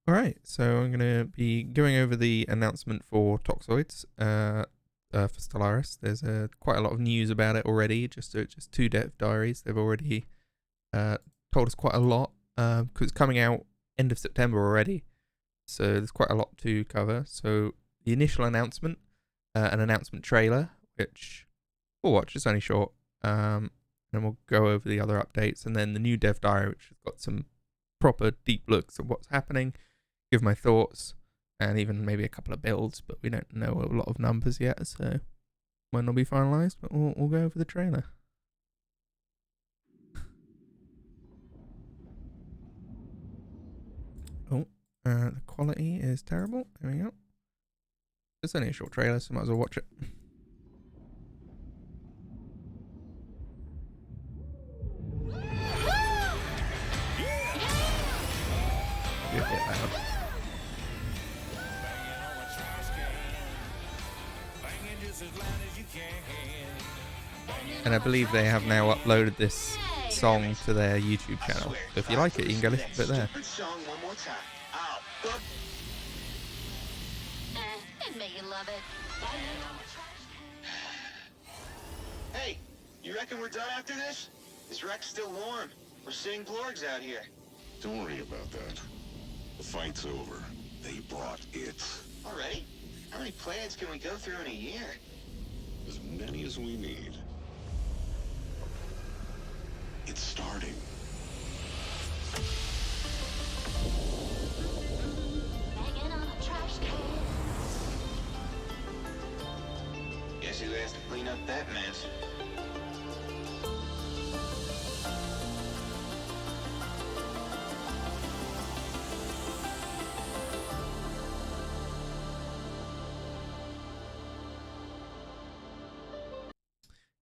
Alright, so I'm going to be going over the announcement for Toxoids for Stellaris. There's quite a lot of news about it already, just two dev diaries. They've already told us quite a lot because it's coming out end of September already. So there's quite a lot to cover. So the initial announcement, an announcement trailer, which we'll watch, it's only short. And we'll go over the other updates. And then the new dev diary, which has got some proper deep looks at what's happening, give my thoughts, and even maybe a couple of builds, but we don't know a lot of numbers yet, so might not be finalised, but we'll go over the trailer. Oh, the quality is terrible. There we go. It's only a short trailer, so might as well watch it. Be a bit loud. And I believe they have now uploaded this song to their YouTube channel. So if you like it, you can go listen to it there. Hey, you reckon we're done after this? This wreck's still warm. We're seeing Blorgs out here. Don't worry about that. The fight's over. They brought it. Already? How many planets can we go through in a year? As many as we need. It's starting. Guess who has to clean up that mess?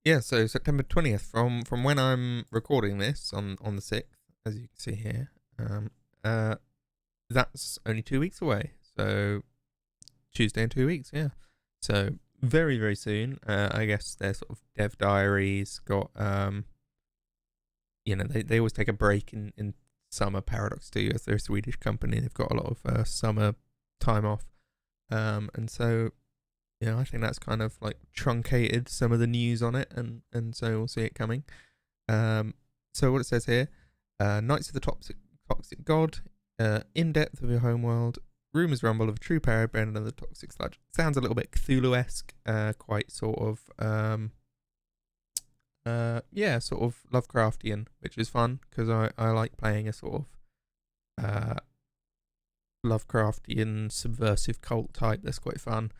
Yeah, so September 20th, from when I'm recording this on the 6th, as you can see here, that's only 2 weeks away. So Tuesday in 2 weeks, yeah. So very, very soon. I guess their sort of dev diaries got, they always take a break in summer. Paradox too, as they're a Swedish company, they've got a lot of summer time off. And so, I think that's kind of like truncated some of the news on it, and so we'll see it coming. So what it says here, Knights of the Toxic God, in depth of your homeworld, rumors rumble of a true power band and the toxic sludge. Sounds a little bit Cthulhu-esque, quite sort of, sort of Lovecraftian, which is fun because I like playing a sort of Lovecraftian subversive cult type. That's quite fun.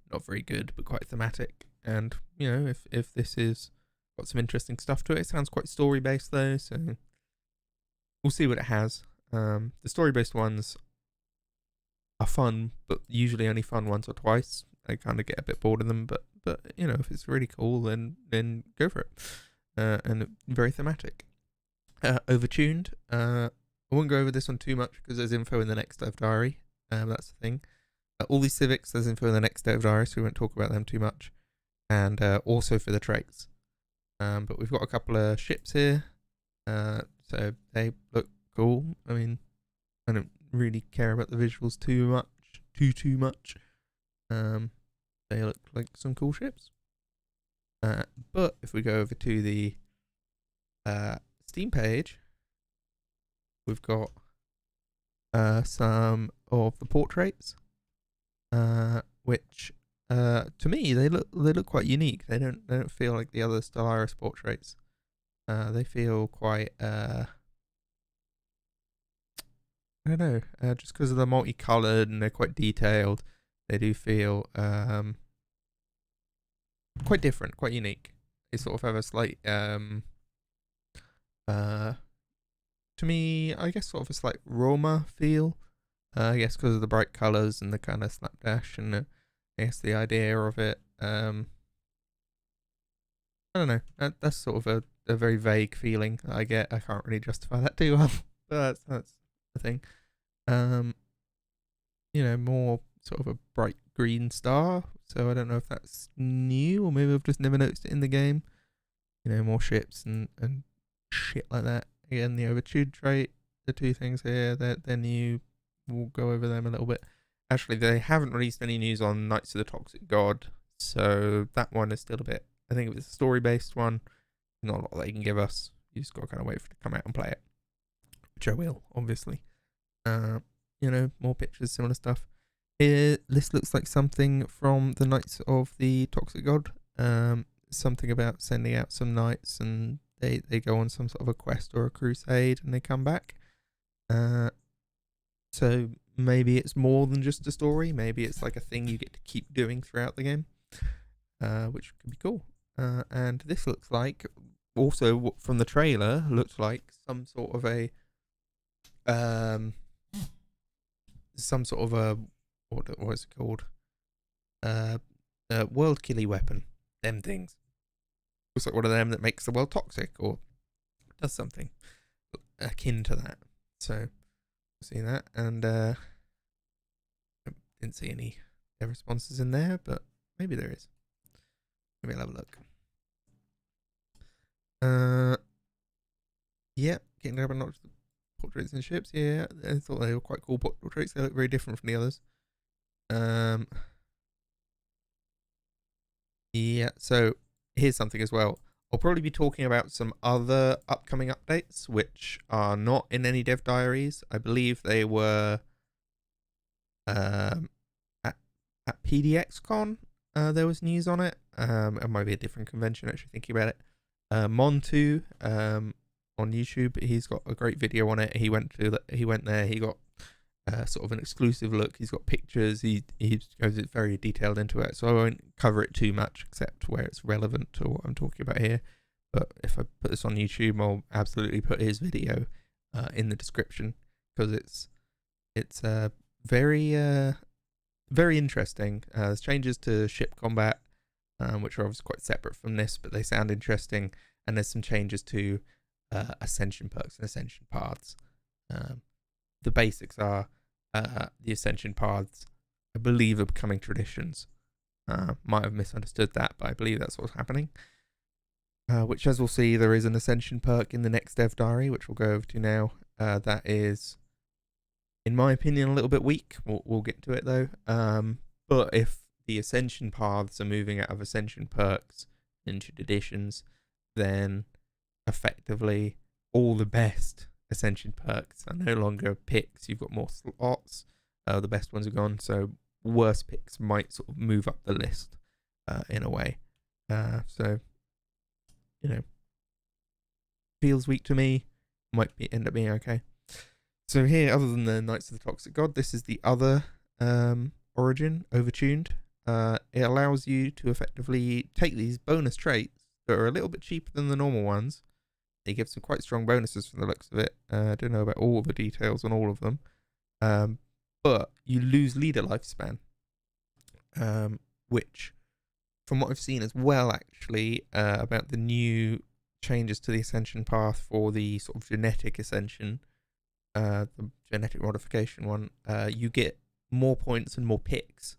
Not very good, but quite thematic. And if this is got some interesting stuff to it, it sounds quite story based though. So we'll see what it has. The story based ones are fun, but usually only fun once or twice. I kind of get a bit bored of them, but if it's really cool, then go for it. And very thematic. Overtuned. I won't go over this one too much because there's info in the next dev diary. That's the thing. All these civics, there's info in the next dev diary, so we won't talk about them too much. And also for the traits. But we've got a couple of ships here. So they look cool. I mean, I don't really care about the visuals too much. They look like some cool ships. But if we go over to the Steam page, we've got some of the portraits. Which to me they look quite unique. They don't feel like the other Stellaris portraits. They feel quite I don't know, just because of the multicolored and they're quite detailed, they do feel quite different, quite unique. They sort of have a slight to me, I guess sort of a slight Roma feel. I guess because of the bright colours and the kind of slapdash and I guess the idea of it. I don't know. That's sort of a very vague feeling that I get. I can't really justify that too well, but that's the thing. More sort of a bright green star. So I don't know if that's new or maybe I've just never noticed it in the game. More ships and shit like that. Again, the overtuned trait, the two things here, they're new. we'll go over them a little bit. Actually, they haven't released any news on Knights of the Toxic God, so that one is still a bit. I think if it's a story-based one, not a lot they can give us. You just got to kind of wait for it to come out and play it, which I will, obviously. More pictures, similar stuff. This looks like something from the Knights of the Toxic God. Something about sending out some knights and they go on some sort of a quest or a crusade and they come back. So maybe it's more than just a story. Maybe it's like a thing you get to keep doing throughout the game, which could be cool. And this looks like, also from the trailer, looks like some sort of a what is it called? World killy weapon. Them things. Looks like one of them that makes the world toxic or does something akin to that. So, see that, and didn't see any responses in there, but maybe there is. Maybe I'll have a look. Yeah, getting to have a notch the portraits and ships. Yeah, I thought they were quite cool portraits. They look very different from the others. Yeah, so here's something as well. I'll probably be talking about some other upcoming updates, which are not in any dev diaries. I believe they were at PDXCon. There was news on it. It might be a different convention, actually, thinking about it. Montu on YouTube, he's got a great video on it. He went there. He got sort of an exclusive look. He's got pictures. He goes very detailed into it. So I won't cover it too much, except where it's relevant to what I'm talking about here. But if I put this on YouTube, I'll absolutely put his video in the description, because it's very very interesting. There's changes to ship combat, which are obviously quite separate from this, but they sound interesting. And there's some changes to Ascension perks and Ascension paths. The basics are the Ascension paths, I believe, are becoming traditions. Might have misunderstood that, but I believe that's what's happening. Which, as we'll see, there is an Ascension perk in the next dev diary, which we'll go over to now. That is, in my opinion, a little bit weak. We'll get to it though. But if the Ascension paths are moving out of Ascension perks into traditions, then effectively all the best Ascension perks are no longer picks. You've got more slots. The best ones are gone, so worse picks might sort of move up the list in a way. So, feels weak to me. Might end up being okay. So here, other than the Knights of the Toxic God, this is the other origin, Overtuned. It allows you to effectively take these bonus traits that are a little bit cheaper than the normal ones. They give some quite strong bonuses from the looks of it. I don't know about all the details on all of them. But you lose leader lifespan. Which, from what I've seen as well, actually, about the new changes to the Ascension path for the sort of genetic Ascension, the genetic modification one, you get more points and more picks.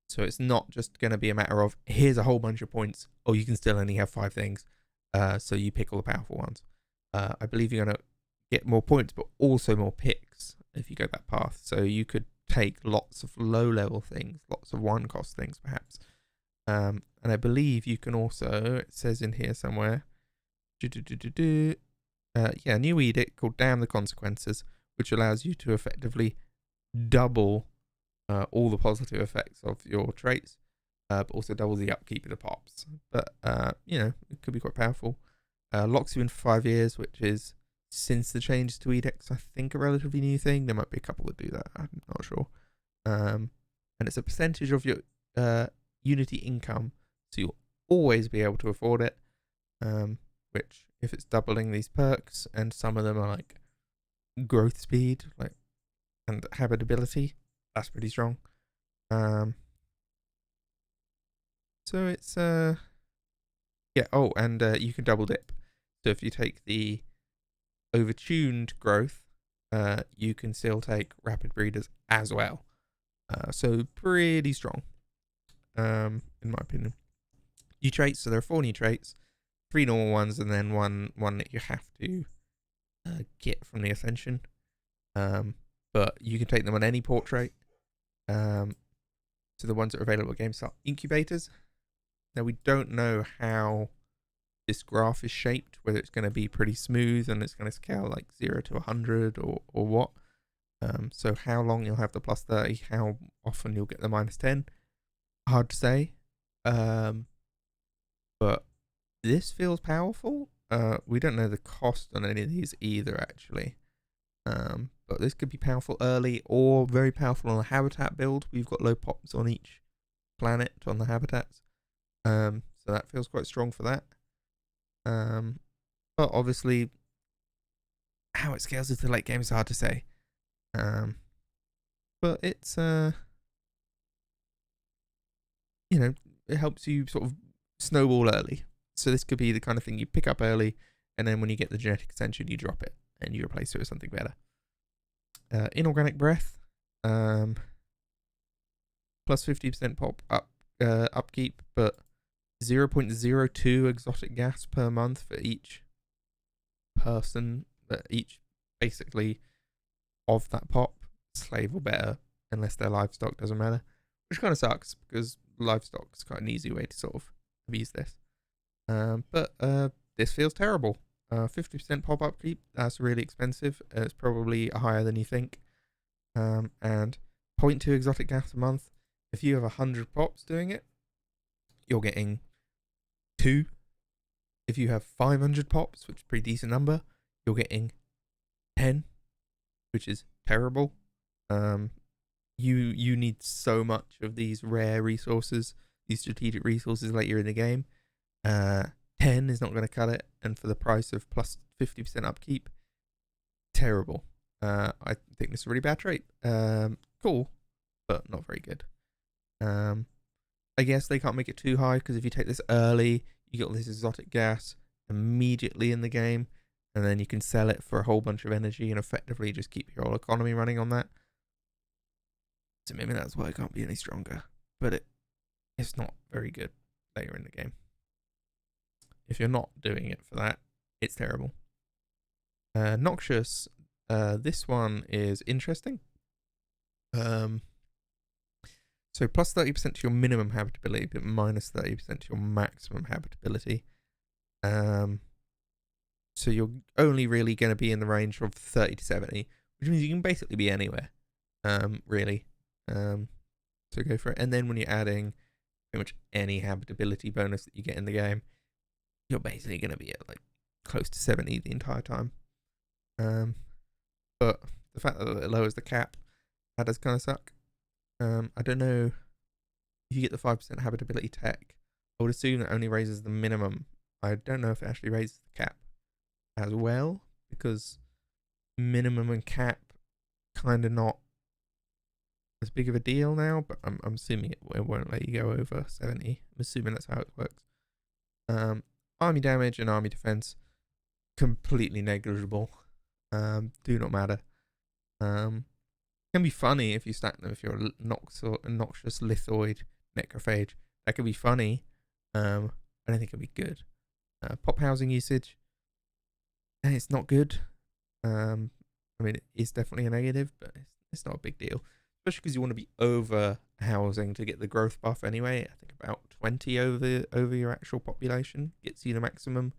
So it's not just going to be a matter of, here's a whole bunch of points, or you can still only have 5 things. So you pick all the powerful ones. I believe you're going to get more points, but also more picks if you go that path. So you could take lots of low-level things, lots of one-cost things, perhaps. And I believe you can also, it says in here somewhere, new edict called Damn the Consequences, which allows you to effectively double all the positive effects of your traits, but also double the upkeep of the pops. But, it could be quite powerful. Locks you in for 5 years, which is, since the changes to edicts, I think a relatively new thing. There might be a couple that do that, I'm not sure. And it's a percentage of your Unity income, so you'll always be able to afford it. Which, if it's doubling these perks, and some of them are like growth speed, and habitability, that's pretty strong. So it's you can double dip. So if you take the overtuned growth, you can still take rapid breeders as well. So pretty strong, in my opinion. New traits, so there are 4 new traits, 3 normal ones, and then one that you have to get from the Ascension. but you can take them on any portrait. So the ones that are available at GameStop Incubators. Now we don't know how this graph is shaped, whether it's going to be pretty smooth and it's going to scale like 0 to 100 or what. So how long you'll have the plus 30, how often you'll get the minus 10, hard to say. But this feels powerful. We don't know the cost on any of these either, actually. But this could be powerful early or very powerful on a habitat build. We've got low pops on each planet on the habitats. So that feels quite strong for that. But obviously, how it scales into the late game is hard to say. But it's, it helps you sort of snowball early. So this could be the kind of thing you pick up early, and then when you get the genetic ascension, you drop it and you replace it with something better. Inorganic breath, plus 50% pop upkeep, but 0.02 exotic gas per month for each person, each basically of that pop, slave or better, unless they're livestock, doesn't matter, which kind of sucks because livestock is quite an easy way to sort of abuse this. But this feels terrible. 50% pop upkeep, that's really expensive. It's probably higher than you think. And 0.2 exotic gas a month. If you have 100 pops doing it, you're getting 2. If you have 500 pops, which is a pretty decent number, you're getting 10, which is terrible. You need so much of these rare resources, these strategic resources later in the game. 10 is not going to cut it, and for the price of plus 50% upkeep, terrible. I think this is a really bad trait. Cool, but not very good. I guess they can't make it too high, because if you take this early, you get all this exotic gas immediately in the game, and then you can sell it for a whole bunch of energy and effectively just keep your whole economy running on that. So maybe that's why it can't be any stronger, but it's not very good later in the game. If you're not doing it for that, it's terrible. Noxious, this one is interesting. So plus 30% to your minimum habitability, but minus 30% to your maximum habitability. So you're only really going to be in the range of 30 to 70, which means you can basically be anywhere, really. So go for it. And then when you're adding pretty much any habitability bonus that you get in the game, you're basically going to be at like close to 70 the entire time. But the fact that it lowers the cap, that does kind of suck. I don't know if you get the 5% habitability tech. I would assume that only raises the minimum. I don't know if it actually raises the cap as well, because minimum and cap kind of not as big of a deal now, but I'm assuming it won't let you go over 70. I'm assuming that's how it works. Army damage and army defense, completely negligible. Do not matter. Can be funny if you stack them. If you're a noxious lithoid necrophage, that could be funny. I don't think it'll be good. Pop housing usage, and it's not good. I mean, it is definitely a negative, but it's not a big deal, especially because you want to be over housing to get the growth buff anyway. I think about 20 over your actual population gets you the maximum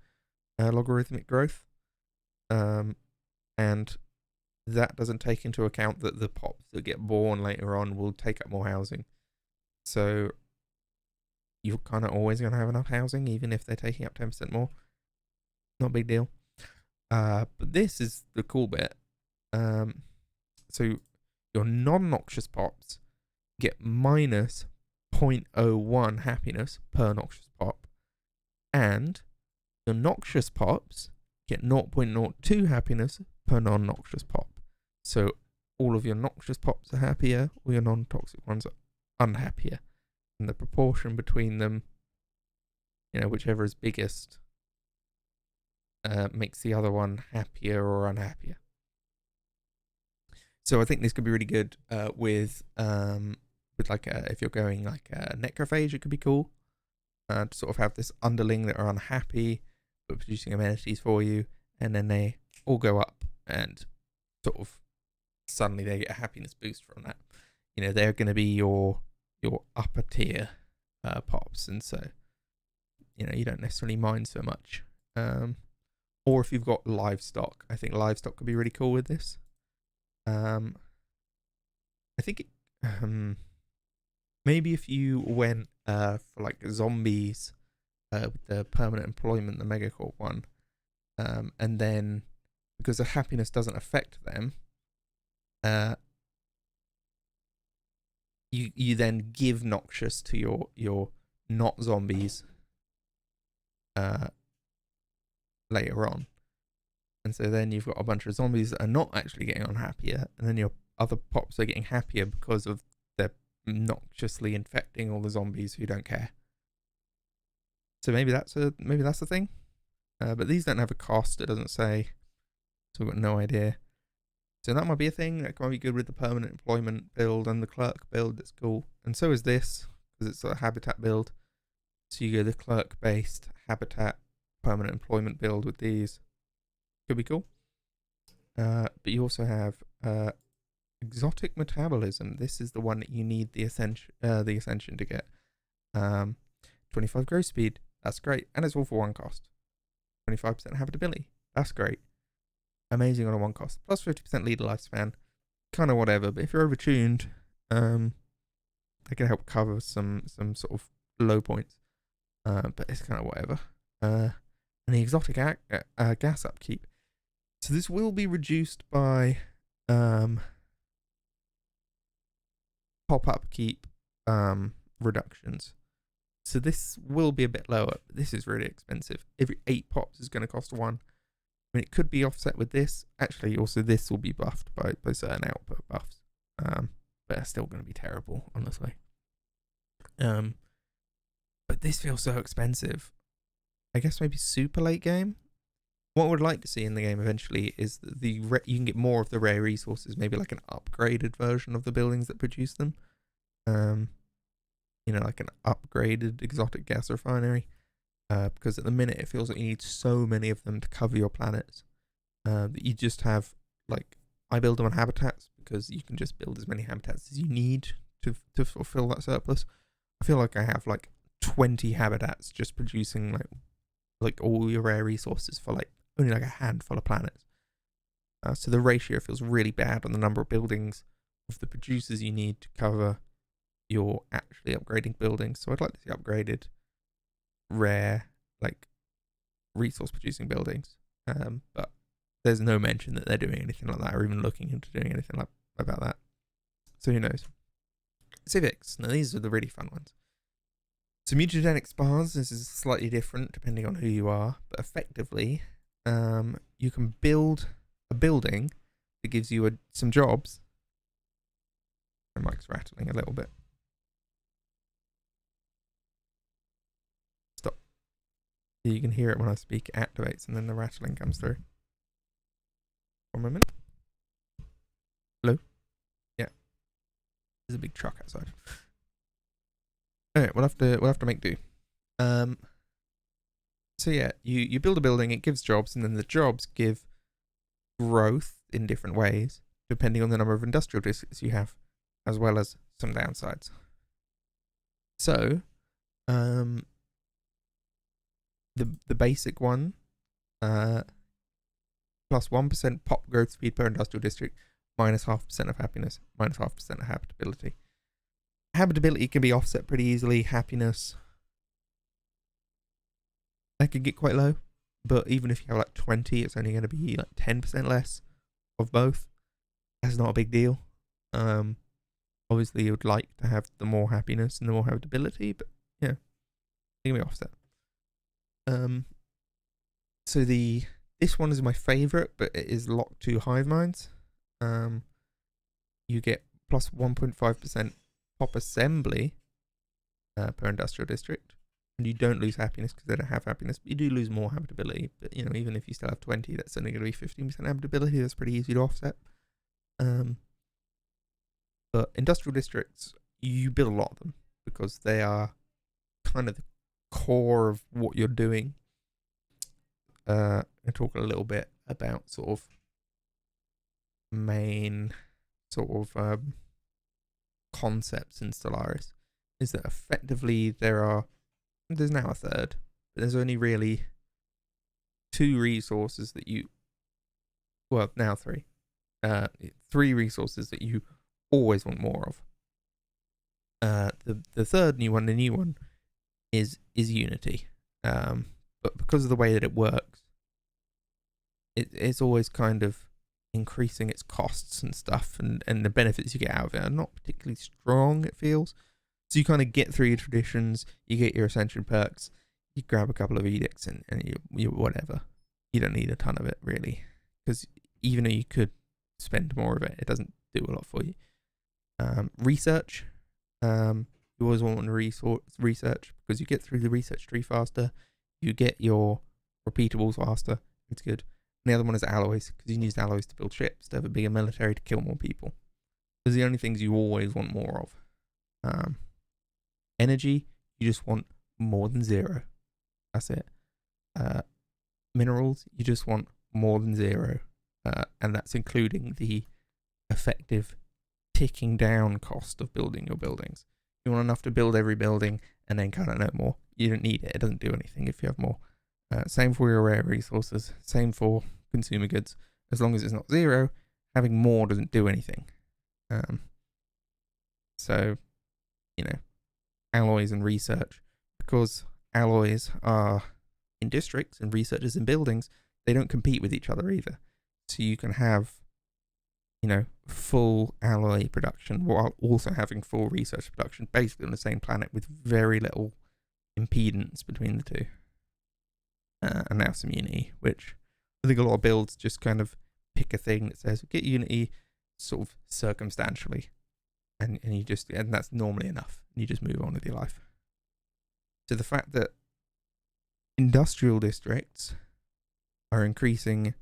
logarithmic growth, and that doesn't take into account that the pops that get born later on will take up more housing. So you're kind of always going to have enough housing, even if they're taking up 10% more. Not a big deal. But this is the cool bit. So your non-noxious pops get minus 0.01 happiness per noxious pop, and your noxious pops get 0.02 happiness per non-noxious pop. So all of your noxious pops are happier, all your non-toxic ones are unhappier, and the proportion between them, whichever is biggest, makes the other one happier or unhappier. So I think this could be really good with like if you're going like a necrophage, it could be cool to sort of have this underling that are unhappy but producing amenities for you, and then they all go up and sort of suddenly they get a happiness boost from that. You know, they're going to be your upper tier pops, and so you know you don't necessarily mind so much. Or if you've got livestock, I think livestock could be really cool with this. I think maybe if you went for like zombies with the permanent employment, the megacorp one, and then because the happiness doesn't affect them, you then give noxious to your not zombies later on, and so then you've got a bunch of zombies that are not actually getting on happier, and then your other pops are getting happier because of they're noxiously infecting all the zombies who don't care. So maybe that's a thing, but these don't have a cost. It doesn't say, so we've got no idea. So that might be a thing. That might be good with the permanent employment build and the clerk build. That's cool. And so is this, because it's a habitat build. So you go the clerk-based habitat permanent employment build with these. Could be cool. But you also have exotic metabolism. This is the one that you need the Ascension to get. 25 growth speed. That's great. And it's all for one cost. 25% habitability. That's great. Amazing on a one cost. Plus 50% leader lifespan. Kind of whatever. But if you're overtuned, they can help cover some sort of low points. But it's kind of whatever. And the exotic gas upkeep. So this will be reduced by pop upkeep reductions. So this will be a bit lower, but this is really expensive. Every 8 pops is going to cost 1. I mean, it could be offset with this. Actually, also this will be buffed by certain output buffs. But it's still going to be terrible, honestly. But this feels so expensive. I guess maybe super late game. What I would like to see in the game eventually is that you can get more of the rare resources, maybe like an upgraded version of the buildings that produce them. You know, like an upgraded exotic gas refinery. Because at the minute it feels like you need so many of them to cover your planets. That you just have, like, I build them on habitats because you can just build as many habitats as you need to fulfill that surplus. I feel like I have like 20 habitats just producing like all your rare resources for like only like a handful of planets. So the ratio feels really bad on the number of buildings of the producers you need to cover your actually upgrading buildings. So I'd like to see upgraded rare like resource producing buildings. But there's no mention that they're doing anything like that or even looking into doing anything like about that. So who knows? Civics. Now these are the really fun ones. So mutagenic spars, this is slightly different depending on who you are, but effectively you can build a building that gives you some jobs. My mic's rattling a little bit. Stop. You can hear it when I speak, it activates and then the rattling comes through. 1 moment. Hello? Yeah. There's a big truck outside. Alright, we'll have to make do. So yeah, you build a building, it gives jobs, and then the jobs give growth in different ways, depending on the number of industrial districts you have, as well as some downsides. So, the basic one, plus 1% pop growth speed per industrial district, minus 0.5% of happiness, minus 0.5% of habitability. Habitability can be offset pretty easily. Happiness, that could get quite low, but even if you have like 20, it's only going to be like 10% less of both. That's not a big deal. Obviously you would like to have the more happiness and the more habitability, but yeah, it can be offset. So this one is my favorite, but it is locked to hive minds. You get plus 1.5% pop assembly per industrial district, and you don't lose happiness because they don't have happiness, but you do lose more habitability. But you know, even if you still have 20, that's only going to be 15% habitability. That's pretty easy to offset. But industrial districts, you build a lot of them because they are kind of the core of what you're doing. I talk a little bit about sort of main sort of concepts in Stellaris is that effectively there's now a third, but there's only really 2 resources that now 3. 3 resources that you always want more of. The third new one, the new one, is Unity. But because of the way that it works, it's always kind of increasing its costs and stuff, and the benefits you get out of it are not particularly strong, it feels. So you kind of get through your traditions, you get your Ascension perks, you grab a couple of edicts, and you whatever. You don't need a ton of it, really. Because even though you could spend more of it, it doesn't do a lot for you. Research. You always want to research because you get through the research tree faster. You get your repeatables faster. It's good. And the other one is alloys, because you can use alloys to build ships, to have a bigger military, to kill more people. Those are the only things you always want more of. Energy, you just want more than 0. That's it. Minerals, you just want more than 0. And that's including the effective ticking down cost of building your buildings. You want enough to build every building and then kind of no more. You don't need it. It doesn't do anything if you have more. Same for your rare resources. Same for consumer goods. As long as it's not 0, having more doesn't do anything. So, alloys and research. Because alloys are in districts and research is in buildings, they don't compete with each other either. So you can have, full alloy production while also having full research production, basically on the same planet with very little impedance between the two. And now some Unity, which I think a lot of builds just kind of pick a thing that says get Unity sort of circumstantially, and that's normally enough. You just move on with your life. So the fact that industrial districts are increasing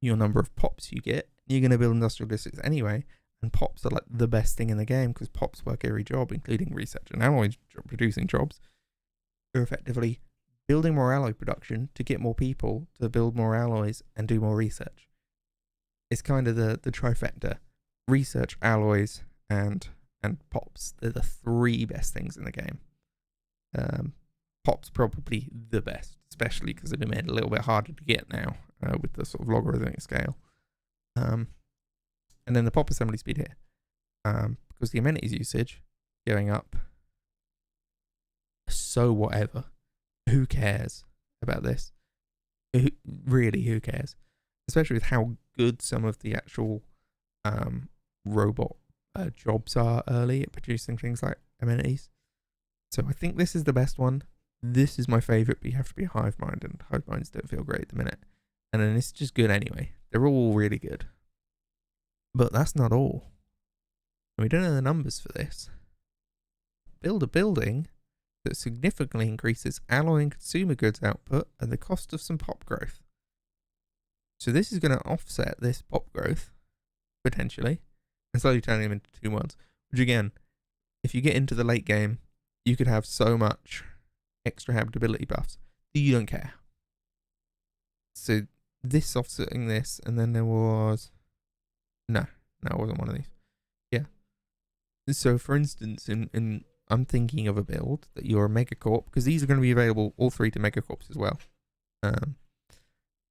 your number of pops you get, you're going to build industrial districts anyway, and pops are like the best thing in the game because pops work every job, including research and alloy producing jobs. You're effectively building more alloy production to get more people to build more alloys and do more research. It's kind of the trifecta: research, alloys, and pops. They're the 3 best things in the game. Pops probably the best, especially because they've been made a little bit harder to get now with the sort of logarithmic scale. And then the pop assembly speed here, because the amenities usage going up. So whatever. Who cares about this? Who cares? Especially with how good some of the actual robot jobs are early at producing things like amenities. So I think this is the best one. This is my favourite, but you have to be a hive mind, and hive minds don't feel great at the minute. And then it's just good anyway. They're all really good. But that's not all. We don't know the numbers for this. Build a building that significantly increases alloy and consumer goods output at the cost of some pop growth. So this is going to offset this pop growth, potentially, and slowly turning them into 2 ones. Which again, if you get into the late game, you could have so much extra habitability buffs that you don't care. So this offsetting this, and then there was... No, it wasn't one of these. Yeah. So for instance, in I'm thinking of a build that you're a megacorp, because these are going to be available, all 3 to megacorps as well.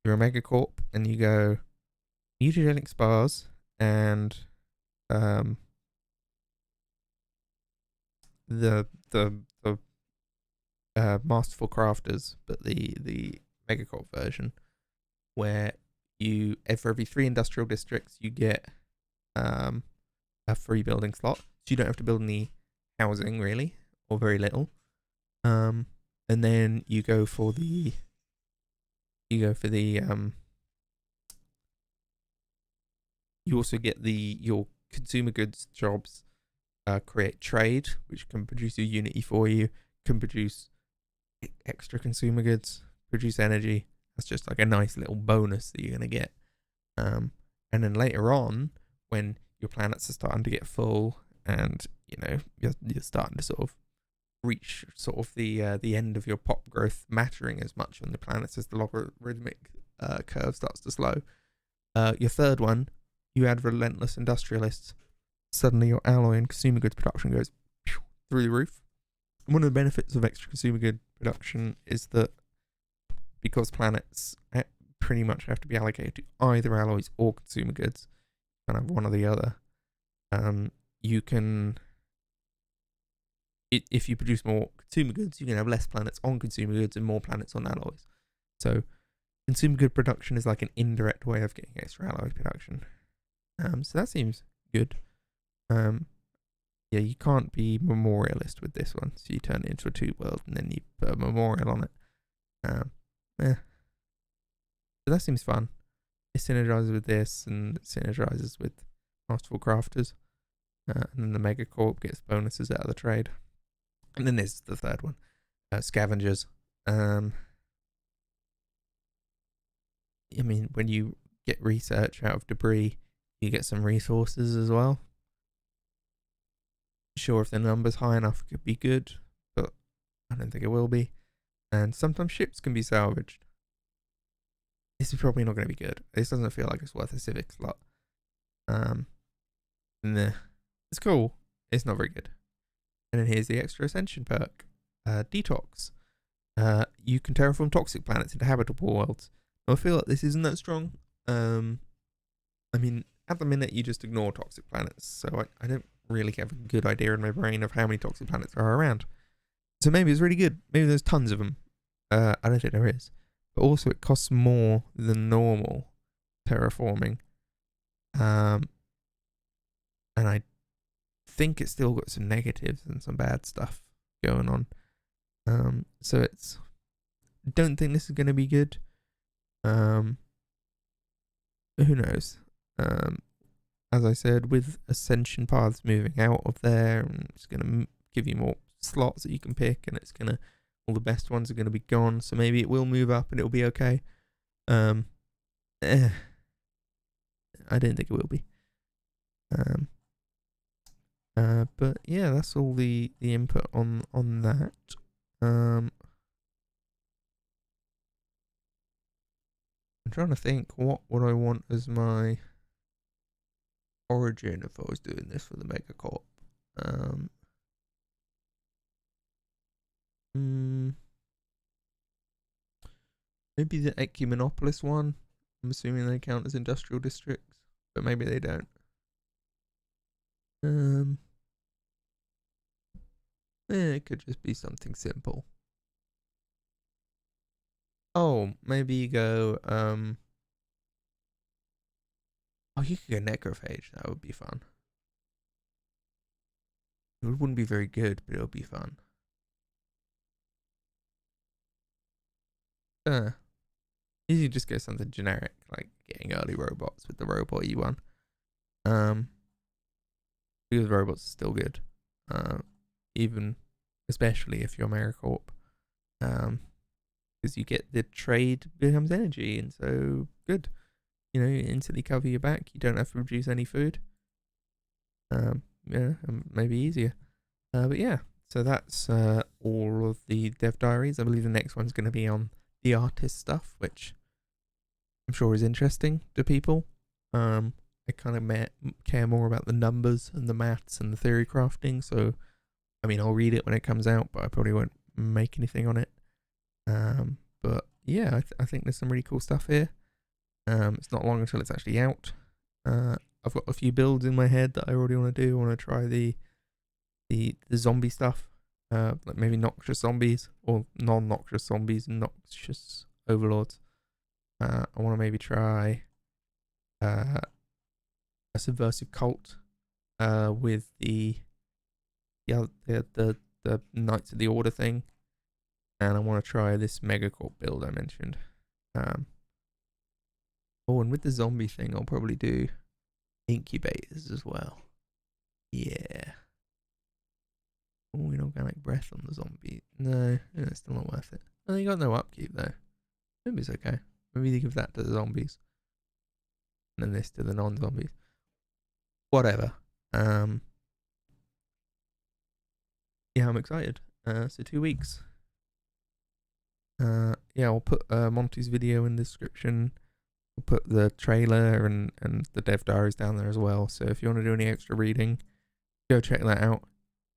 You're a megacorp, and you go mutagenic spars and the masterful crafters, but the megacorp version, where you for every 3 industrial districts you get a free building slot, so you don't have to build any housing really, or very little. And then you go for the you also get your consumer goods jobs create trade, which can produce your Unity for you, can produce extra consumer goods, produce energy. That's just like a nice little bonus that you're going to get. And then later on, when your planets are starting to get full, and you're starting to sort of reach sort of the end of your pop growth mattering as much on the planets as the logarithmic curve starts to slow. Your third one, you add relentless industrialists, suddenly your alloy and consumer goods production goes through the roof. And one of the benefits of extra consumer good production is that because planets pretty much have to be allocated to either alloys or consumer goods, kind of one or the other, you can, if you produce more consumer goods, you can have less planets on consumer goods and more planets on alloys. So consumer good production is like an indirect way of getting extra alloy production. So that seems good. Yeah, you can't be memorialist with this one, so you turn it into a tube world and then you put a memorial on it. So that seems fun. It synergizes with this and it synergizes with Masterful Crafters. And then the Megacorp gets bonuses out of the trade. And then there's the third one, Scavengers. I mean, when you get research out of debris, you get some resources as well. Sure, if the number's high enough, it could be good, but I don't think it will be. And sometimes ships can be salvaged. This is probably not going to be good. This doesn't feel like it's worth a civic slot. Nah. It's cool. It's not very good. And then here's the extra Ascension perk. Detox. You can terraform toxic planets into habitable worlds. Now, I feel like this isn't that strong. I mean, at the minute, you just ignore toxic planets. So I don't really have a good idea in my brain of how many toxic planets are around. So maybe it's really good. Maybe there's tons of them. I don't think there is. But also it costs more than normal terraforming. And I think it's still got some negatives and some bad stuff going on. So it's, don't think this is going to be good. Who knows? As I said, with Ascension paths moving out of there, and it's going to give you more slots that you can pick, and it's going to, all the best ones are going to be gone, so maybe it will move up and it'll be okay. I don't think it will be. But yeah, that's all the input on that. I'm trying to think, what would I want as my origin if I was doing this for the Megacorp? Maybe the Ecumenopolis one. I'm assuming they count as industrial districts, but maybe they don't. It could just be something simple. Oh, maybe you go, oh, you could go Necrophage. That would be fun. It wouldn't be very good, but it would be fun. You just go something generic, like getting early robots with the robot you won. Because robots are still good. Even, especially if you're Megacorp. Because you get the trade becomes energy, and so good. You know, you instantly cover your back. You don't have to produce any food. Yeah, maybe easier. But yeah, so that's all of the dev diaries. I believe the next one's going to be on the artist stuff, which I'm sure is interesting to people. I kind of care more about the numbers and the maths and the theory crafting. So, I mean, I'll read it when it comes out, but I probably won't make anything on it. But yeah, I think there's some really cool stuff here. It's not long until it's actually out. I've got a few builds in my head that I already want to do. I want to try the zombie stuff, like maybe noxious zombies or non-noxious zombies and noxious overlords. I want to maybe try a subversive cult with the Knights of the Order thing, and I want to try this Megacorp build I mentioned. Oh, and with the zombie thing, I'll probably do Incubators as well. Yeah. Oh, inorganic breath on the zombie. No, it's still not worth it. Oh, you got no upkeep though. Maybe it's okay. Maybe they give that to the zombies. And then this to the non-zombies. Whatever. Yeah, I'm excited. So 2 weeks. Yeah, I'll put Monty's video in the description We'll put the trailer and the dev diaries down there as well. So if you want to do any extra reading, go check that out.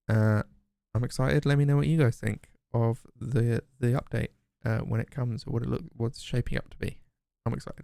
I'm excited. Let me know what you guys think of the update when it comes, or what's shaping up to be. I'm excited.